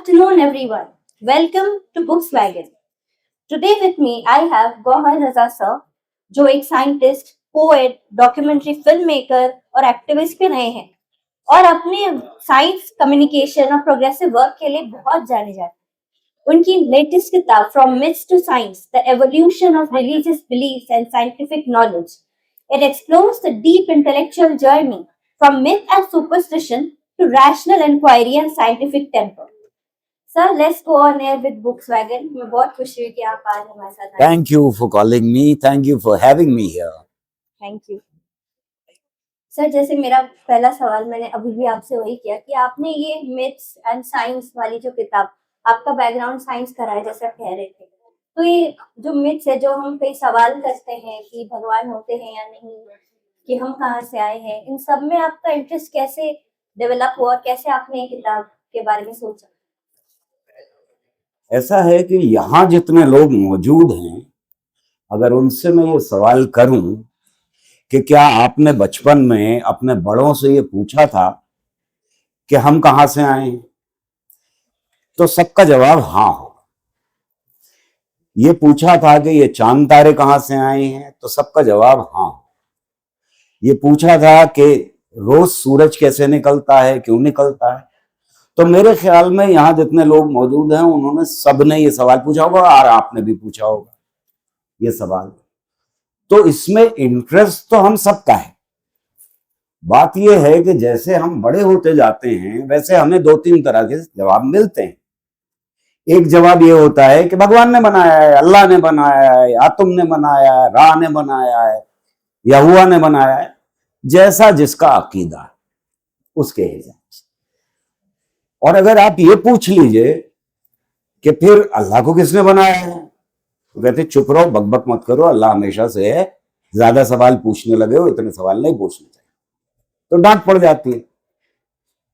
afternoon, everyone. Welcome to Books Wagon. Today with me, I have Gauhar Raza sir, जो एक scientist, poet, documentary film maker और activist भी रहे हैं और अपने साइंस, कम्युनिकेशन और प्रोग्रेसिव वर्क के लिए बहुत जाने जाते हैं। उनकी लेटेस्ट किताब from myths to science, the evolution of religious beliefs and scientific knowledge, it explores the deep intellectual journey from myth and superstition to rational inquiry and scientific temper. Sir, let's go on air with Books Wagon. मैं बहुत खुश हुई कि आप आज हमारे साथ आए। Thank you for calling me. Thank you for having me here. Thank you. Sir, जैसे मेरा पहला सवाल मैंने अभी भी आपसे वही किया कि आपने ये मिथ्स एंड साइंस वाली जो किताब, आपका बैकग्राउंड साइंस का है जैसे आप कह रहे थे, तो ये जो मिथ्स है, जो हम कई सवाल करते हैं कि भगवान होते हैं या नहीं, कि हम कहाँ से आए हैं, इन सब में आपका इंटरेस्ट कैसे डेवलप हुआ और कैसे आपने ये किताब के बारे में सोचा? ऐसा है कि यहाँ जितने लोग मौजूद हैं, अगर उनसे मैं ये सवाल करूं कि क्या आपने बचपन में अपने बड़ों से ये पूछा था कि हम कहाँ से आए हैं, तो सबका जवाब हाँ होगा। ये पूछा था कि ये चांद तारे कहाँ से आए हैं, तो सबका जवाब हाँ। ये पूछा था कि रोज सूरज कैसे निकलता है, क्यों निकलता है, तो मेरे ख्याल में यहाँ जितने लोग मौजूद हैं उन्होंने सबने ये सवाल पूछा होगा और आपने भी पूछा होगा ये सवाल। तो इसमें इंटरेस्ट तो हम सबका है। बात ये है कि जैसे हम बड़े होते जाते हैं वैसे हमें दो तीन तरह के जवाब मिलते हैं। एक जवाब ये होता है कि भगवान ने बनाया है, अल्लाह ने बनाया है, आतम ने बनाया है, रा ने बनाया है, यहुआ ने बनाया है, जैसा जिसका अकीदा है उसके हिसाब से। और अगर आप ये पूछ लीजिए कि फिर अल्लाह को किसने बनाया है, तो कहते चुप रहो, बकबक मत करो, अल्लाह हमेशा से है, ज्यादा सवाल पूछने लगे हो, इतने सवाल नहीं पूछने चाहिए, तो डांट पड़ जाती है।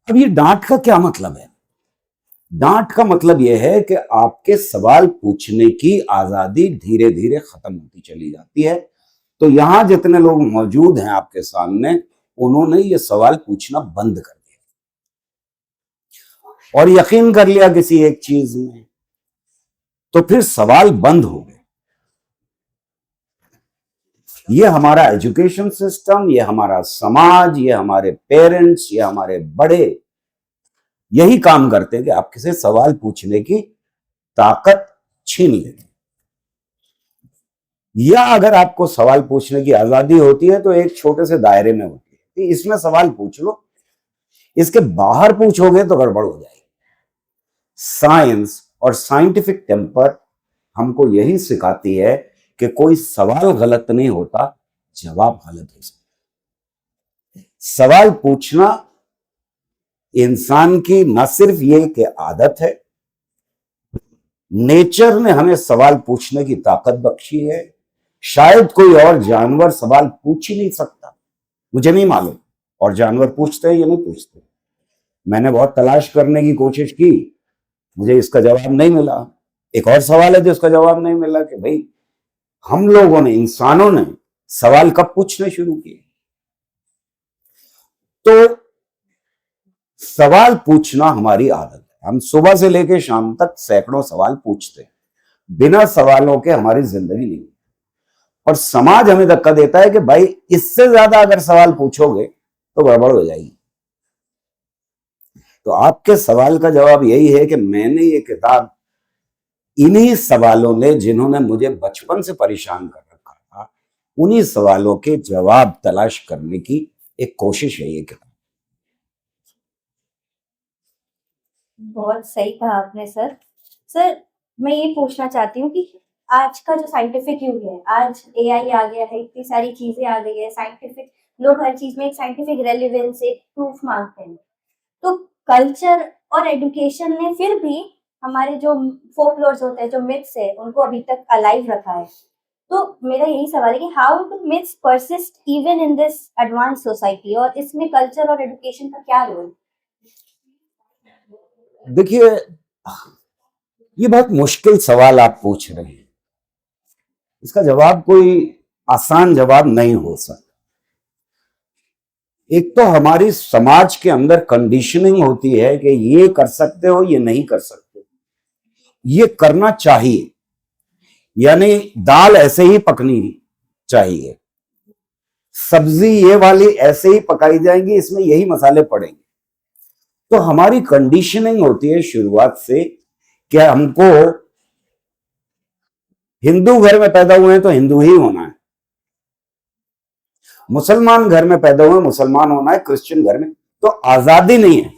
अब ये डांट का क्या मतलब है? डांट का मतलब यह है कि आपके सवाल पूछने की आजादी धीरे धीरे खत्म होती चली जाती है। तो यहां जितने लोग मौजूद हैं आपके सामने, उन्होंने ये सवाल पूछना बंद कर दिया और यकीन कर लिया किसी एक चीज में, तो फिर सवाल बंद हो गए। ये हमारा एजुकेशन सिस्टम, ये हमारा समाज, ये हमारे पेरेंट्स, ये हमारे बड़े यही काम करते हैं कि आपके से सवाल पूछने की ताकत छीन लेते। या अगर आपको सवाल पूछने की आजादी होती है तो एक छोटे से दायरे में होती है कि इसमें सवाल पूछ लो, इसके बाहर पूछोगे तो गड़बड़ हो जाएगी। साइंस और साइंटिफिक टेम्पर हमको यही सिखाती है कि कोई सवाल गलत नहीं होता, जवाब गलत हो सकता है। सवाल पूछना इंसान की न सिर्फ ये कि आदत है, नेचर ने हमें सवाल पूछने की ताकत बख्शी है। शायद कोई और जानवर सवाल पूछ ही नहीं सकता, मुझे नहीं मालूम और जानवर पूछते हैं या नहीं पूछते। मैंने बहुत तलाश करने की कोशिश की, मुझे इसका जवाब नहीं मिला। एक और सवाल है जिसका जवाब नहीं मिला कि भाई हम लोगों ने, इंसानों ने सवाल कब पूछने शुरू किए। तो सवाल पूछना हमारी आदत है। हम सुबह से लेकर शाम तक सैकड़ों सवाल पूछते हैं, बिना सवालों के हमारी जिंदगी नहीं। और समाज हमें धक्का देता है कि भाई इससे ज्यादा अगर सवाल पूछोगे तो गड़बड़ हो जाएगी। तो आपके सवाल का जवाब यही है कि मैंने ये किताब इन्हीं सवालों ने, जिन्होंने मुझे बचपन से परेशान कर रखा था, उन्हीं सवालों के जवाब तलाश करने की एक कोशिश है ये किताब। बहुत सही कहा आपने सर। सर, मैं ये पूछना चाहती हूँ कि आज का जो साइंटिफिक युग है, आज एआई आ गया है, इतनी सारी चीजें आ गई है, साइंटिफिक लोग हर चीज में एक साइंटिफिक रेलेवेंस, एक प्रूफ मांगते हैं। तो कल्चर और एजुकेशन ने फिर भी हमारे जो फोकलोर्स होते हैं, जो मिथ्स है, उनको अभी तक अलाइव रखा है। तो मेरा यही सवाल है कि how do myths persist even in this advance society, और इसमें कल्चर और एजुकेशन का क्या रोल? देखिए, ये बहुत मुश्किल सवाल आप पूछ रहे हैं, इसका जवाब कोई आसान जवाब नहीं हो सकता। एक तो हमारी समाज के अंदर कंडीशनिंग होती है कि ये कर सकते हो, ये नहीं कर सकते। ये करना चाहिए, यानी दाल ऐसे ही पकनी चाहिए, सब्जी ये वाली ऐसे ही पकाई जाएंगी, इसमें यही मसाले पड़ेंगे। तो हमारी कंडीशनिंग होती है शुरुआत से कि हमको हिंदू घर में पैदा हुए हैं तो हिंदू ही होना है, मुसलमान घर में पैदा हुए मुसलमान होना है, क्रिश्चियन घर में तो आजादी नहीं है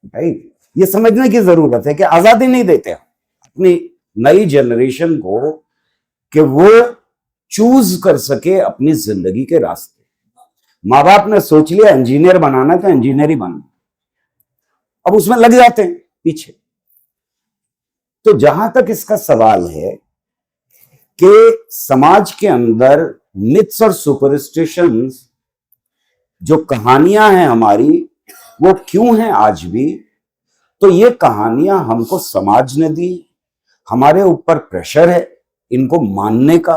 भाई। ये समझने की जरूरत है कि आजादी नहीं देते अपनी नई जनरेशन को कि वो चूज कर सके अपनी जिंदगी के रास्ते। माँ बाप ने सोच लिया इंजीनियर बनाना तो इंजीनियर ही बनना, अब उसमें लग जाते हैं पीछे। तो जहां तक इसका सवाल है कि समाज के अंदर मिथ्स और सुपरस्टिशंस जो कहानियां हैं हमारी, वो क्यों हैं आज भी? तो ये कहानियां हमको समाज ने दी, हमारे ऊपर प्रेशर है इनको मानने का,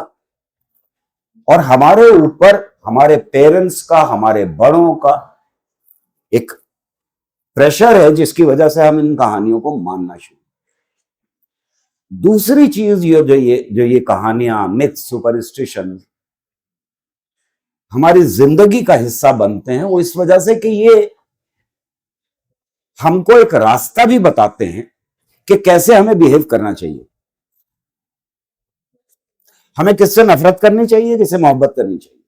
और हमारे ऊपर हमारे पेरेंट्स का, हमारे बड़ों का एक प्रेशर है जिसकी वजह से हम इन कहानियों को मानना शुरू। दूसरी चीज ये जो ये कहानियां, मिथ्स, सुपरस्टिशन हमारी जिंदगी का हिस्सा बनते हैं, वो इस वजह से कि ये हमको एक रास्ता भी बताते हैं कि कैसे हमें बिहेव करना चाहिए, हमें किससे नफरत करनी चाहिए, किससे मोहब्बत करनी चाहिए,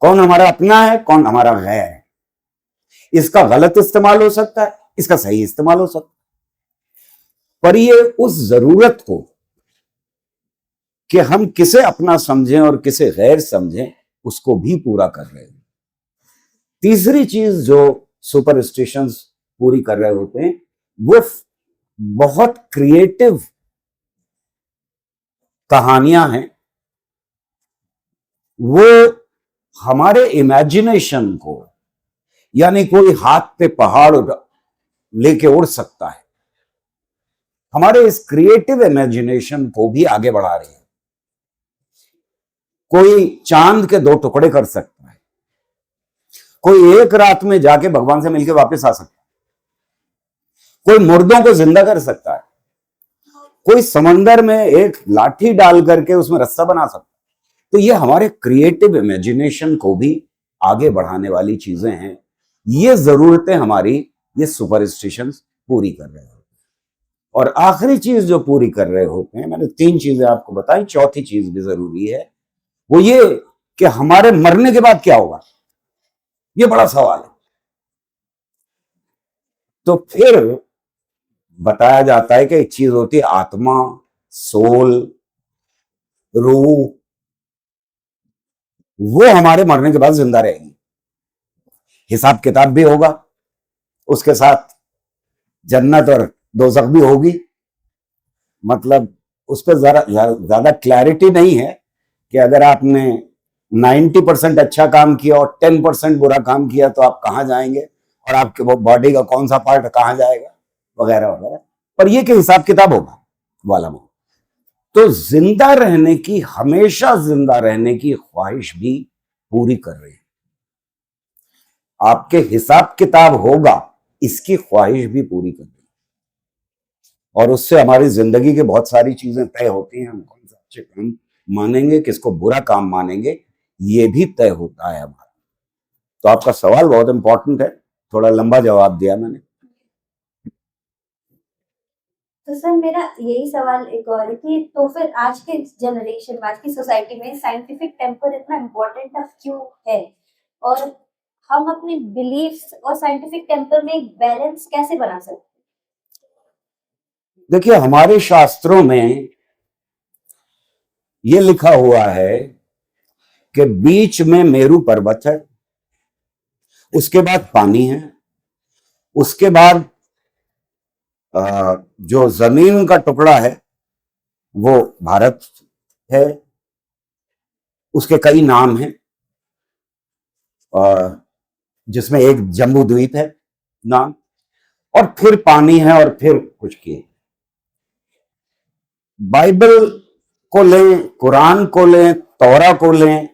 कौन हमारा अपना है, कौन हमारा गैर है। इसका गलत इस्तेमाल हो सकता है, इसका सही इस्तेमाल हो सकता है, पर ये उस जरूरत को कि हम किसे अपना समझें और किसे गैर समझें उसको भी पूरा कर रहे हैं। तीसरी चीज जो सुपरस्टिशंस पूरी कर रहे होते हैं वो बहुत क्रिएटिव कहानियां हैं, वो हमारे इमेजिनेशन को, यानी कोई हाथ पे पहाड़ लेके उड़ सकता है, हमारे इस क्रिएटिव इमेजिनेशन को भी आगे बढ़ा रही है। कोई चांद के 2 टुकड़े कर सकता है, कोई एक रात में जाके भगवान से मिलकर वापस आ सकता है, कोई मुर्दों को जिंदा कर सकता है, कोई समंदर में एक लाठी डाल करके उसमें रास्ता बना सकता है। तो ये हमारे क्रिएटिव इमेजिनेशन को भी आगे बढ़ाने वाली चीजें हैं। ये जरूरतें हमारी ये सुपरस्टिशंस पूरी कर रहे होते हैं। और आखिरी चीज जो पूरी कर रहे होते हैं, मैंने 3 चीजें आपको बताई, चौथी चीज भी जरूरी है, वो ये कि हमारे मरने के बाद क्या होगा। ये बड़ा सवाल है। तो फिर बताया जाता है कि एक चीज होती है आत्मा, सोल, रूह, वो हमारे मरने के बाद जिंदा रहेगी, हिसाब किताब भी होगा, उसके साथ जन्नत और दोज़ख भी होगी। मतलब उस पर ज्यादा क्लैरिटी नहीं है कि अगर आपने 90% अच्छा काम किया और 10% बुरा काम किया तो आप कहां जाएंगे, और आपके वो बॉडी का कौन सा पार्ट कहां जाएगा, वगैरह वगैरह। पर यह कि हिसाब किताब होगा वाला में। तो जिंदा रहने की, हमेशा जिंदा रहने की ख्वाहिश भी पूरी कर रही है। आपके हिसाब किताब होगा इसकी ख्वाहिश भी पूरी कर रही है, और उससे हमारी जिंदगी की बहुत सारी चीजें तय होती हैं। हम कौन सा अच्छे काम मानेंगे, किसको बुरा काम मानेंगे, ये भी तय होता है हमारा। तो आपका सवाल बहुत इंपॉर्टेंट है, थोड़ा लंबा जवाब दिया मैंने। तो सर मेरा यही सवाल एक और है कि तो फिर आज के जनरेशन में, आज की सोसाइटी में साइंटिफिक टेम्पर इतना इम्पोर्टेंट क्यों है, और हम अपने बिलीफ्स और साइंटिफिक टेम्पर में एक बैलेंस कैसे बना सकते हैं? देखिए, हमारे शास्त्रों में ये लिखा हुआ है कि बीच में मेरू पर्वत है, उसके बाद पानी है, उसके बाद जो जमीन का टुकड़ा है वो भारत है, उसके कई नाम हैं, जिसमें एक जम्बू द्वीप है नाम, और फिर पानी है, और फिर कुछ किए। बाइबल को लें, कुरान को लें, तौरा को लें,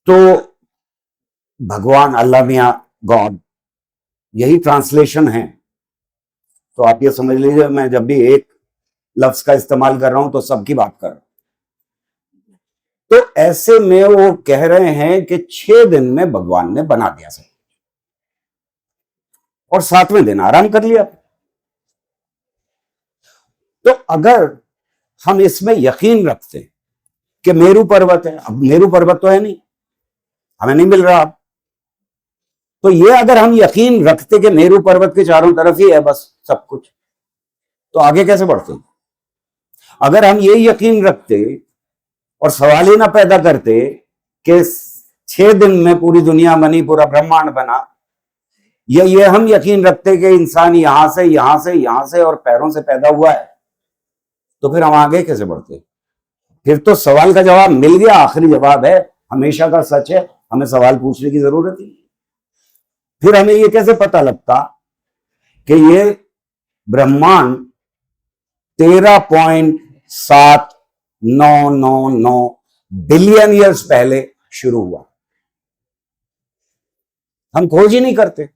तो भगवान, अल्लाह, मियां, गॉड, यही ट्रांसलेशन है तो आप ये समझ लीजिए मैं जब भी एक लफ्ज का इस्तेमाल कर रहा हूं तो सबकी बात कर रहा हूं। तो ऐसे में वो कह रहे हैं कि 6 दिन में भगवान ने बना दिया सब और 7वें दिन आराम कर लिया। तो अगर हम इसमें यकीन रखते कि मेरू पर्वत है, अब मेरू पर्वत तो है नहीं, हमें नहीं मिल रहा, तो ये अगर हम यकीन रखते कि मेरू पर्वत के चारों तरफ ही है बस सब कुछ, तो आगे कैसे बढ़ते? अगर हम ये यकीन रखते और सवाल ही ना पैदा करते कि 6 दिन में पूरी दुनिया बनी, पूरा ब्रह्मांड बना, या ये हम यकीन रखते कि इंसान यहां से यहां से यहां से और पैरों से पैदा हुआ है, तो फिर हम आगे कैसे बढ़ते? फिर तो सवाल का जवाब मिल गया, आखिरी जवाब है, हमेशा का सच है, हमें सवाल पूछने की जरूरत ही। फिर हमें ये कैसे पता लगता कि ये ब्रह्मांड 13.7999 बिलियन ईयर्स पहले शुरू हुआ? हम खोज ही नहीं करते,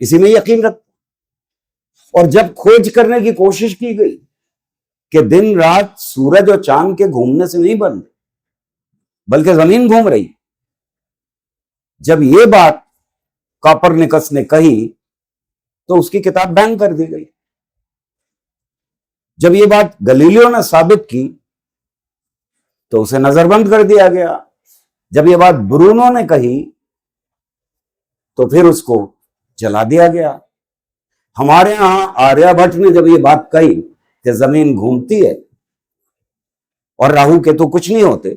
इसी में यकीन रखते। और जब खोज करने की कोशिश की गई कि दिन रात सूरज और चांद के घूमने से नहीं बन रही बल्कि जमीन घूम रही, जब ये बात कॉपरनिकस ने कही तो उसकी किताब बैन कर दी गई। जब ये बात गलीलियो ने साबित की तो उसे नजरबंद कर दिया गया। जब ये बात ब्रूनो ने कही तो फिर उसको जला दिया गया। हमारे यहां आर्यभट्ट ने जब ये बात कही कि जमीन घूमती है और राहु केतु कुछ नहीं होते,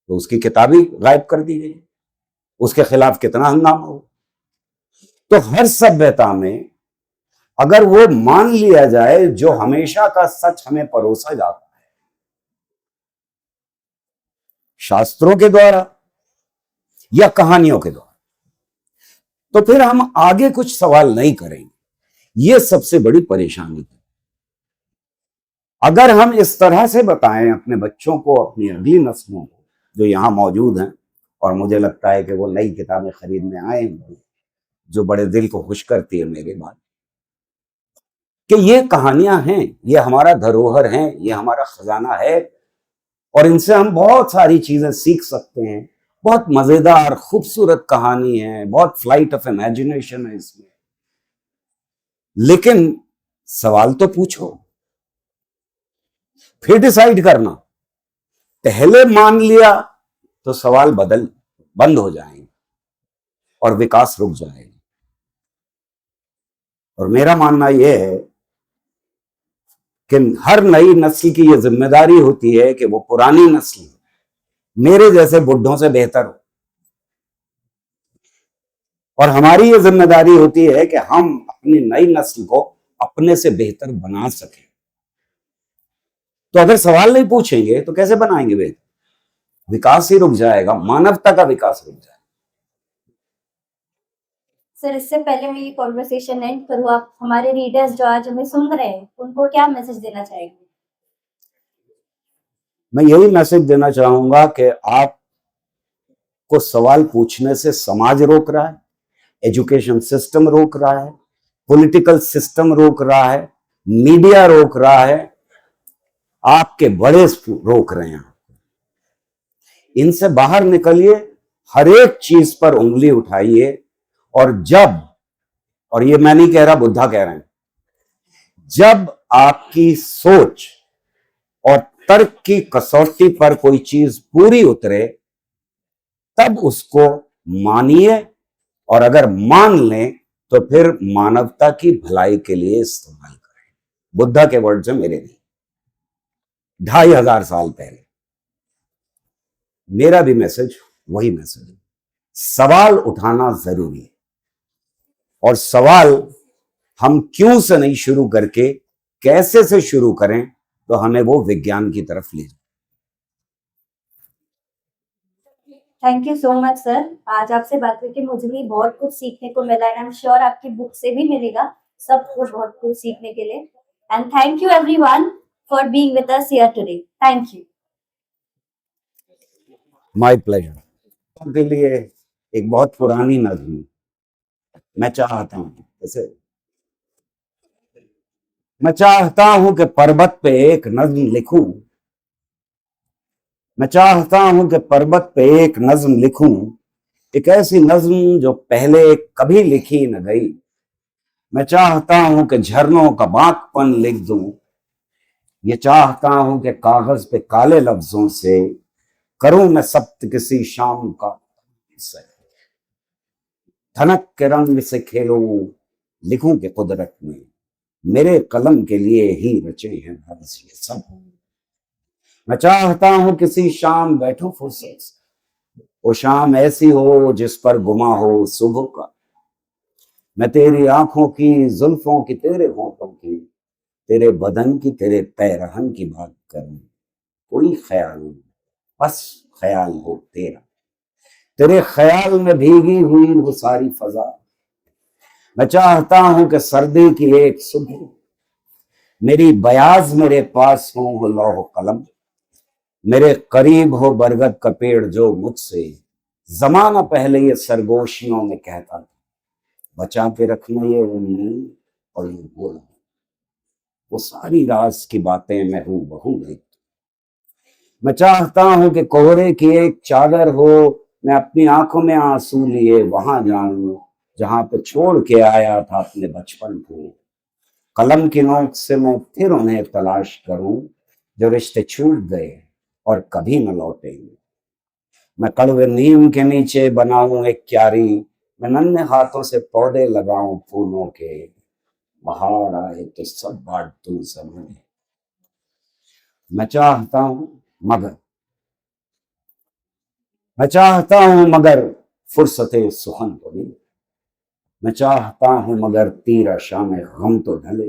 तो उसकी किताब ही गायब कर दी गई। उसके खिलाफ कितना हंगामा हो। तो हर सभ्यता में अगर वो मान लिया जाए जो हमेशा का सच हमें परोसा जाता है शास्त्रों के द्वारा या कहानियों के द्वारा, तो फिर हम आगे कुछ सवाल नहीं करेंगे। ये सबसे बड़ी परेशानी है। अगर हम इस तरह से बताएं अपने बच्चों को, अपनी अगली नस्लों को जो यहां मौजूद हैं, और मुझे लगता है कि वो नई किताबें खरीदने आएंगे जो बड़े दिल को खुश करती है मेरे बात, कि ये कहानियां हैं, ये हमारा धरोहर है, ये हमारा खजाना है और इनसे हम बहुत सारी चीजें सीख सकते हैं। बहुत मजेदार खूबसूरत कहानी है, बहुत फ्लाइट ऑफ इमेजिनेशन है इसमें। लेकिन सवाल तो पूछो, फिर डिसाइड करना। पहले मान लिया तो सवाल बंद हो जाएंगे और विकास रुक जाएगा। और मेरा मानना यह है कि हर नई नस्ल की यह जिम्मेदारी होती है कि वो पुरानी नस्ल मेरे जैसे बुढ़ों से बेहतर हो, और हमारी ये जिम्मेदारी होती है कि हम अपनी नई नस्ल को अपने से बेहतर बना सकें। तो अगर सवाल नहीं पूछेंगे तो कैसे बनाएंगे वे? विकास ही रुक जाएगा, मानवता का विकास रुक जाएगा। सर, इससे पहले मैं ये कॉन्वर्सेशन एंड करूँ, आप हमारे रीडर्स जो आज हमें सुन रहे हैं उनको क्या मैसेज देना चाहेंगे? मैं यही मैसेज देना चाहूंगा कि आपको सवाल पूछने से समाज रोक रहा है, एजुकेशन सिस्टम रोक रहा है, पॉलिटिकल सिस्टम रोक रहा है, मीडिया रोक रहा है, आपके बड़े रोक रहे हैं। इनसे बाहर निकलिए, हर एक चीज पर उंगली उठाइए, और ये मैं नहीं कह रहा, बुद्धा कह रहे हैं, जब आपकी सोच और तर्क की कसौटी पर कोई चीज पूरी उतरे तब उसको मानिए, और अगर मान लें तो फिर मानवता की भलाई के लिए इस्तेमाल करें। बुद्धा के वर्ड से मेरे नहीं, 2500 साल पहले। मेरा भी मैसेज वही मैसेज है, सवाल उठाना जरूरी है। और सवाल हम क्यों से नहीं शुरू करके कैसे से शुरू करें तो हमें वो विज्ञान की तरफ ले जाए। Thank you so much sir, आज आपसे बात करके मुझे भी बहुत कुछ सीखने को मिला एंड आई एम श्योर आपकी बुक से भी मिलेगा सब कुछ, बहुत कुछ सीखने के लिए। And thank you everyone for being with us here today. Thank you. My pleasure. के लिए एक बहुत पुरानी नज्म मैं चाहता हूं कैसे, मैं चाहता हूं कि पर्वत पे एक नज्म लिखूं, मैं चाहता हूं कि पर्वत पे एक नज्म लिखूं, एक ऐसी नज्म जो पहले कभी लिखी न गई। मैं चाहता हूं कि झरनों का बांकपन लिख दूं, ये चाहता हूं कि कागज पे काले लफ्जों से करूं मैं सब्त किसी शाम का से, धनक के रंग से खेलूं, लिखूं कि कुदरत ने मेरे कलम के लिए ही रचे हैं हर्ष ये सब। मैं चाहता हूं किसी शाम बैठूं फुर्सत से, वो शाम ऐसी हो जिस पर गुमा हो सुबह का, मैं तेरी आंखों की जुल्फों की तेरे होठों की तेरे बदन की तेरे पैरहन की बात करूं, कोई ख्याल नहीं, बस ख्याल हो तेरा, तेरे ख्याल में भीगी हुई वो सारी फजा। मैं चाहता हूं कि सर्दी की एक सुबह मेरी बयाज मेरे पास हो लौह कलम, मेरे करीब हो बरगद का पेड़ जो मुझसे जमाना पहले ये सरगोशियों में कहता था, बचा के रखना ये उम्मीद और ये बोला, वो सारी राज की बातें मैं हूं बहू गई। मैं चाहता हूं कि कोहरे की एक चादर हो, मैं अपनी आंखों में आंसू लिए वहां जाऊं जहां पे छोड़ के आया था अपने बचपन को, कलम की नोक से मैं फिर उन्हें तलाश करूं जो रिश्ते छूट गए और कभी न लौटेंगे। मैं कड़वे नीम के नीचे बनाऊं एक क्यारी, मैं नन्हे हाथों से पौधे लगाऊं फूलों के, बाहर आए तो सब बात तू समझ। मैं चाहता हूं मगर, मैं चाहता हूं मगर फुर्सते सुखन तो नहीं, मैं चाहता हूं मगर तीरा शाम गम तो ढले,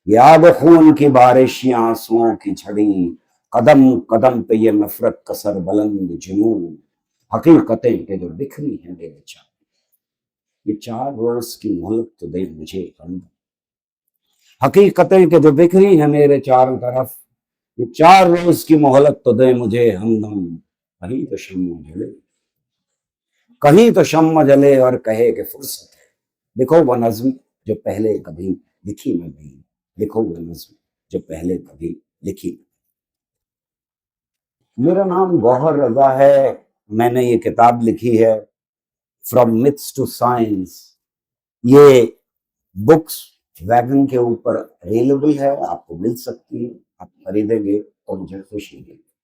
ये आग खून की बारिश या आंसुओं की झड़ी, कदम कदम पे ये नफरत कसर बुलंद जुनून, हकीकतें के जो बिखरी हैं मेरे चार, ये 4 रोज की मोहलत तो दे मुझे हम, हकीकतें के जो बिखरी हैं मेरे चारों तरफ, ये 4 रोज की मोहलत तो दे मुझे हमदम, कहीं तो शम्म जले, कहीं तो शम्म जले और कहे कि फुर्सत है, लिखो वो नज्म जो पहले कभी लिखी न गई, लिखो वो नज्म जो पहले कभी लिखी। मेरा नाम गौहर रजा है, मैंने ये किताब लिखी है फ्रॉम मिथ्स टू साइंस। ये बुक्स वैगन के ऊपर अवेलेबल है, आपको मिल सकती है, आप खरीदेंगे तो मुझे खुशी होगी।